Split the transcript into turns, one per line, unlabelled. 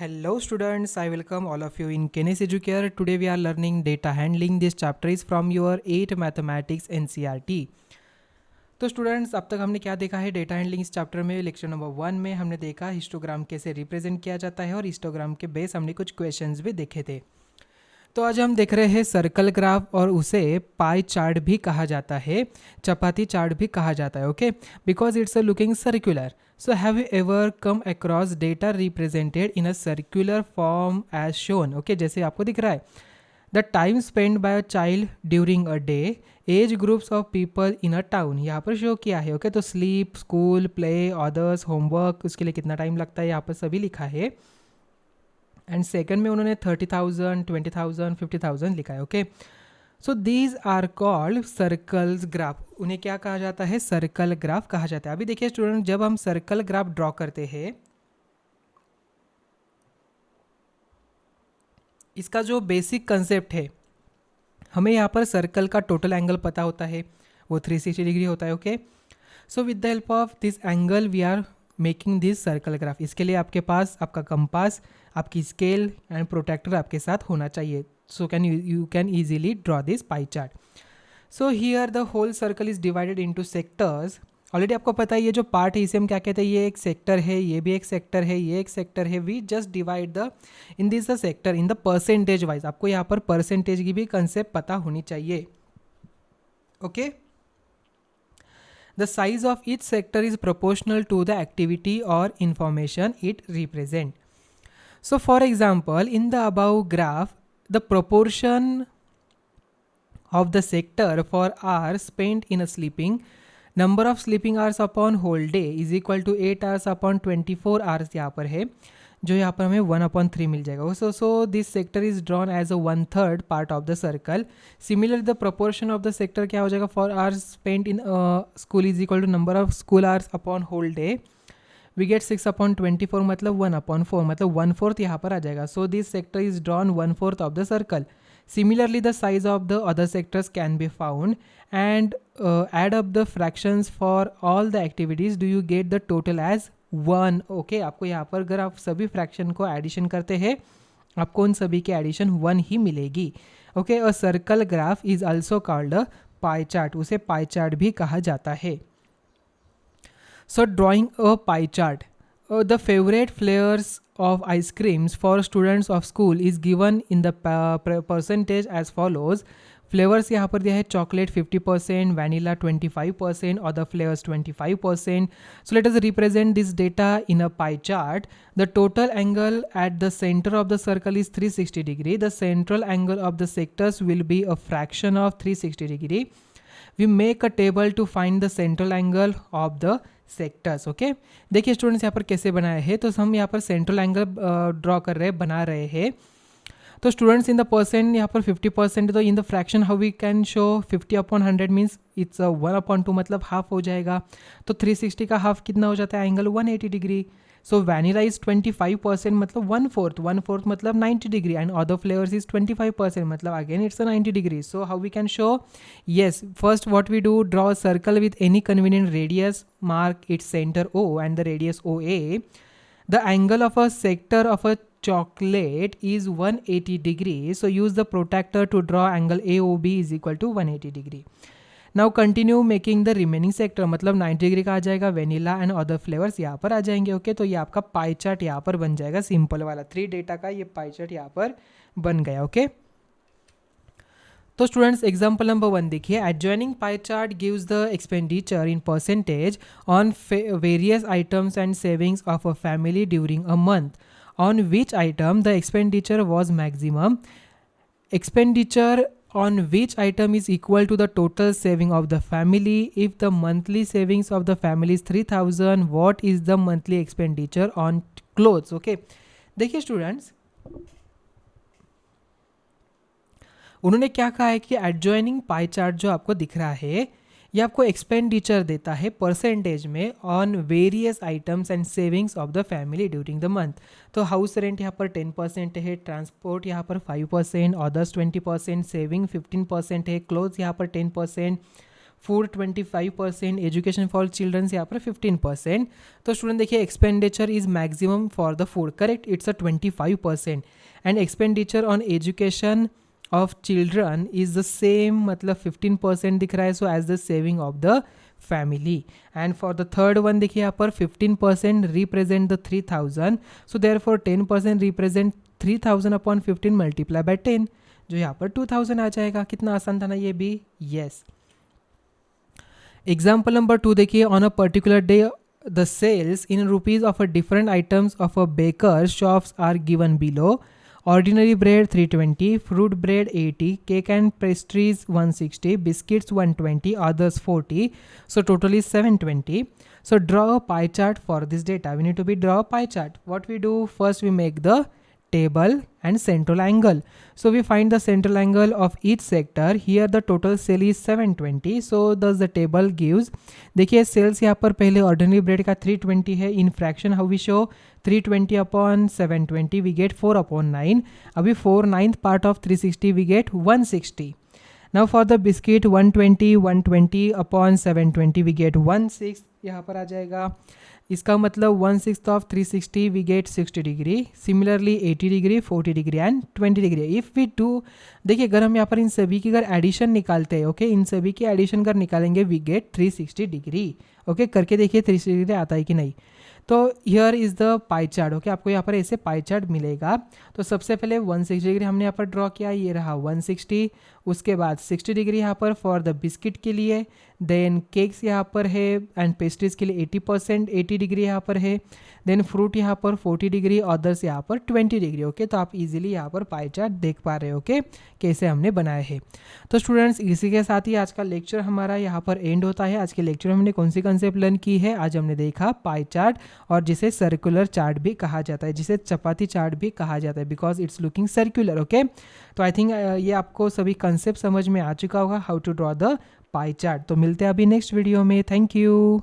Hello students, I welcome all of you in Kenes Educare. Today we are learning data handling. This chapter is from your 8 mathematics NCERT. तो students अब तक हमने क्या देखा है data handling इस chapter में। लेक्चर नंबर 1 में हमने देखा हिस्टोग्राम कैसे रिप्रेजेंट किया जाता है और हिस्टोग्राम के बेस हमने कुछ क्वेश्चंस भी देखे थे। तो आज हम देख रहे हैं सर्कल ग्राफ और उसे पाई चार्ट भी कहा जाता है, चपाती चार्ट भी कहा जाता है। Okay, because it's a looking circular. So have you ever come across data represented in a circular form as shown. Okay, जैसे आपको दिख रहा है the time spend by a child during a day, as groups of people in a town, यहाँ पर show किया है। Okay, तो sleep, school, play, others, homework, उसके लिए कितना टाइम लगता है यहाँ पर सभी लिखा है। एंड सेकंड में उन्होंने 30,000, 20,000, 50,000 लिखा है। Okay, so these are called circles graph. उन्हें क्या कहा जाता है? सर्कल ग्राफ कहा जाता है। अभी देखिए स्टूडेंट, जब हम सर्कल ग्राफ ड्रॉ करते हैं, इसका जो बेसिक कंसेप्ट है, हमें यहाँ पर सर्कल का टोटल एंगल पता होता है, वो 360 डिग्री होता है। Okay, so with the help of this angle we are making this circle graph. इसके लिए आपके पास आपका कंपास, आपकी स्केल एंड प्रोटेक्टर आपके साथ होना चाहिए। So can you can easily draw this pie chart. So here the whole circle is divided into sectors. Already आपको पता है ये जो पार्ट है इसे हम क्या कहते हैं, ये एक सेक्टर है, ये भी एक सेक्टर है, ये एक सेक्टर है। We just divide the in this the sector in the percentage wise. आपको यहाँ पर परसेंटेज की भी कंसेप्ट पता होनी चाहिए। Okay, the size of each sector is proportional to the activity or information it represent. So for example, in the above graph, the proportion of the sector for hours spent in a sleeping, number of sleeping hours upon whole day is equal to 8 hours upon 24 hours यहाँ पर है, जो यहाँ पर हमें 1/3 मिल जाएगा। So this sector is drawn as a 1/3 part of the circle. Similarly the proportion of the sector क्या हो जाएगा? For hours spent in school is equal to number of school hours upon whole day. We get 6/24 मतलब 1/4 मतलब 1/4 यहाँ पर आ जाएगा। So this sector is drawn 1/4 of the circle. Similarly, the size of the other sectors can be found and add up the fractions for all the activities. Do you get the total as 1? Okay, आपको यहाँ पर अगर आप सभी fraction को addition करते हैं, आपको उन सभी की एडिशन 1 ही मिलेगी। Okay, a circle graph is also called a pie chart. उसे पाई चार्ट भी कहा जाता है। So drawing a pie chart, the favorite flavors of ice creams for students of school is given in the percentage as follows. Flavours यहाँ पर दिया है chocolate 50%, vanilla 25%, other flavors 25%. So let us represent this data in a pie chart. The total angle at the center of the circle is 360 degree. The central angle of the sectors will be a fraction of 360 degree. We make a table to find the central angle of the sectors. Okay, देखिए students यहाँ पर कैसे बनाया है। तो हम यहाँ पर सेंट्रल एंगल ड्रॉ कर रहे हैं, बना रहे हैं। तो स्टूडेंट्स इन द परसेंट यहाँ पर 50%, तो in the fraction how we can show 50/100 means it's 1/2 मतलब हाफ हो जाएगा। तो 360 का हाफ कितना हो जाता है? Angle 180 degree. So vanilla is 25% मतलब 1/4, 1/4 मतलब 90 degree and other flavours is 25% मतलब again it's 90 degree. So how we can show? yes, first what we do, draw a circle with any convenient radius, mark its center O and the radius OA. The angle of a sector of a chocolate is 180 degree, so use the protractor to draw angle AOB is equal to 180 degree. Now continue making the remaining sector, मतलब 90 degree का आ जाएगा, vanilla and other flavours यहाँ पर आ जाएंगे। Okay, तो ये आपका pie chart यहाँ पर बन जाएगा, सिंपल वाला 3 डेटा का ये पाई चार्ट यहाँ पर बन गया। ओके, तो स्टूडेंट्स एग्जाम्पल नंबर 1 देखिए। Adjoining pie chart gives the expenditure in percentage on various items and savings of a family during a month on which item the expenditure was maximum. Expenditure on which item is equal to the total saving of the family. If the monthly savings of the family is 3,000, what is the monthly expenditure on clothes? Okay, देखिए students, उन्होंने क्या कहा है कि adjoining pie chart जो आपको दिख रहा है ये आपको एक्सपेंडिचर देता है परसेंटेज में on various items and savings of the family during the month. तो हाउस रेंट यहाँ पर 10% है, ट्रांसपोर्ट यहाँ पर 5%, अदर्स 20%, सेविंग 15% है, क्लोथ्स यहाँ पर 10%, फूड 25%, एजुकेशन फॉर चिल्ड्रंस यहाँ पर 15%. तो स्टूडेंट देखिए expenditure is maximum for the food, correct, it's a 25%. And expenditure on education of children is the same, मतलब 15% दिख रहा है, so as the saving of the family. And for the third one देखिए यहाँ पर 15% represent the 3000, so therefore 10% represent 3000 upon 15 multiply by 10, जो यहाँ पर 2000 आ जाएगा. कितना आसान था ना ये भी. यस. एग्जाम्पल नंबर 2 देखिए, on a particular day the sales in rupees of a different items of a baker shops are given below. Ordinary bread 320, fruit bread 80, cake and pastries 160, biscuits 120, others 40. So total is 720. So draw a pie chart for this data. We need to draw a pie chart. What we do first, we make the table and central angle. So we find the central angle of each sector. Here the total sale is 720. So thus the table gives, देखिए sales यहाँ पर पहले ordinary bread का 320 है. In fraction how we show 320 upon 720 we get 4 upon 9. अभी 4/9 part of 360 we get 160. Now for the biscuit 120 upon 720 we get 1/6, यहाँ पर आ जाएगा. इसका मतलब 1/6 of 360 we get 60 degree. Similarly 80 degree, 40 degree and 20 degree. If we do, देखिए अगर हम यहाँ पर इन सभी की अगर एडिशन निकालते हैं, ओके, इन सभी की एडिशन अगर निकालेंगे वी गेट 360 डिग्री. ओके, करके देखिए 360 डिग्री आता है कि नहीं. तो here is the pie chart. Okay, आपको यहाँ पर ऐसे पाई चार्ट मिलेगा. तो सबसे पहले 160 डिग्री हमने यहाँ पर ड्रॉ किया, ये रहा 160. उसके बाद 60 डिग्री यहाँ पर फॉर द बिस्किट के लिए. देन केक्स यहाँ पर है एंड पेस्ट्रीज के लिए 80%, 80 डिग्री यहाँ पर है. देन फ्रूट यहाँ पर 40 डिग्री, अदर्स यहाँ पर 20 डिग्री. ओके, तो आप इजीली यहाँ पर पाई चार्ट देख पा रहे हो, ओके, कैसे हमने बनाए हैं. तो स्टूडेंट्स इसी के साथ ही आज का लेक्चर हमारा यहाँ पर एंड होता है. आज के लेक्चर में हमने कौन सी कंसेप्ट लर्न की है. आज हमने देखा पाई चार्ट, और जिसे सर्कुलर चार्ट भी कहा जाता है, जिसे चपाती चार्ट भी कहा जाता है, because it's looking circular. Okay, तो आई थिंक ये आपको सभी कंसेप्ट समझ में आ चुका होगा, how to draw the pie chart. तो मिलते हैं अभी नेक्स्ट वीडियो में. Thank you.